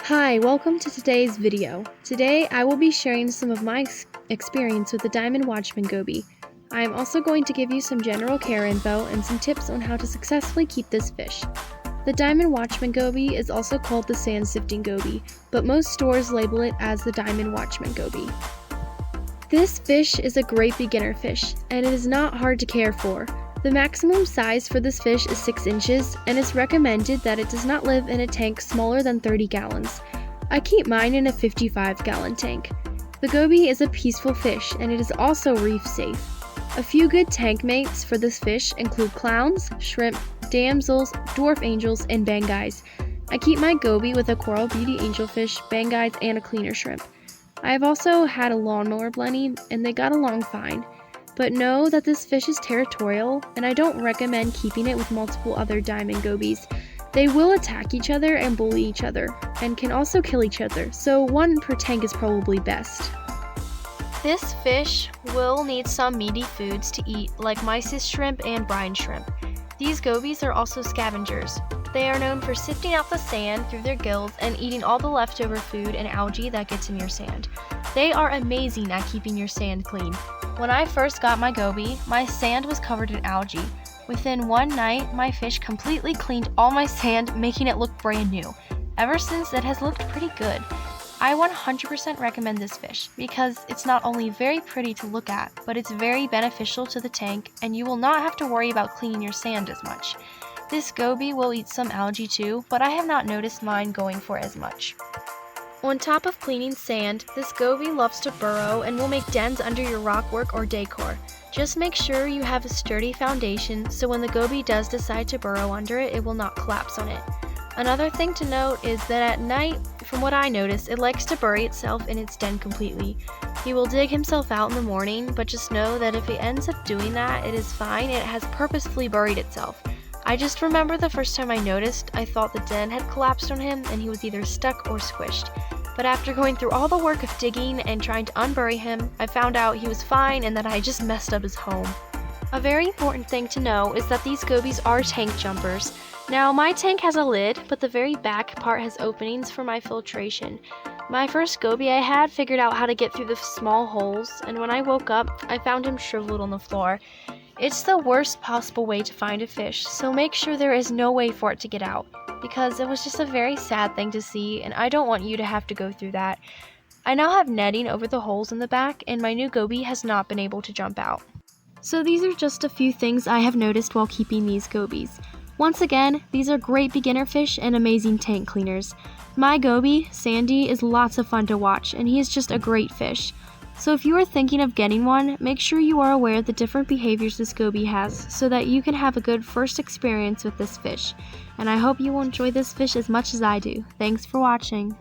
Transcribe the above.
Hi, welcome to today's video. Today I will be sharing some of my experience with the Diamond Watchman Goby. I am also going to give you some general care info and some tips on how to successfully keep this fish. The Diamond Watchman Goby is also called the sand sifting goby, but most stores label it as the Diamond Watchman Goby. This fish is a great beginner fish, and it is not hard to care for. The maximum size for this fish is 6 inches, and it's recommended that it does not live in a tank smaller than 30 gallons. I keep mine in a 55-gallon tank. The goby is a peaceful fish, and it is also reef safe. A few good tank mates for this fish include clowns, shrimp, damsels, dwarf angels, and bangais. I keep my goby with a coral beauty angelfish, bangais, and a cleaner shrimp. I have also had a lawnmower blenny, and they got along fine. But know that this fish is territorial, and I don't recommend keeping it with multiple other diamond gobies. They will attack each other and bully each other, and can also kill each other, so one per tank is probably best. This fish will need some meaty foods to eat, like mysis shrimp and brine shrimp. These gobies are also scavengers. They are known for sifting out the sand through their gills and eating all the leftover food and algae that gets in your sand. They are amazing at keeping your sand clean. When I first got my goby, my sand was covered in algae. Within one night, my fish completely cleaned all my sand, making it look brand new. Ever since, it has looked pretty good. I 100% recommend this fish because it's not only very pretty to look at, but it's very beneficial to the tank, and you will not have to worry about cleaning your sand as much. This goby will eat some algae too, but I have not noticed mine going for as much. On top of cleaning sand, this goby loves to burrow and will make dens under your rockwork or decor. Just make sure you have a sturdy foundation so when the goby does decide to burrow under it, it will not collapse on it. Another thing to note is that at night, from what I noticed, it likes to bury itself in its den completely. He will dig himself out in the morning, but just know that if it ends up doing that, it is fine. It has purposefully buried itself. I just remember the first time I noticed, I thought the den had collapsed on him and he was either stuck or squished. But after going through all the work of digging and trying to unbury him, I found out he was fine and that I just messed up his home. A very important thing to know is that these gobies are tank jumpers. Now, my tank has a lid, but the very back part has openings for my filtration. My first goby I had figured out how to get through the small holes, and when I woke up, I found him shriveled on the floor. It's the worst possible way to find a fish, so make sure there is no way for it to get out, because it was just a very sad thing to see, and I don't want you to have to go through that. I now have netting over the holes in the back, and my new goby has not been able to jump out. So these are just a few things I have noticed while keeping these gobies. Once again, these are great beginner fish and amazing tank cleaners. My goby, Sandy, is lots of fun to watch, and he is just a great fish. So if you are thinking of getting one, make sure you are aware of the different behaviors this goby has so that you can have a good first experience with this fish. And I hope you will enjoy this fish as much as I do. Thanks for watching.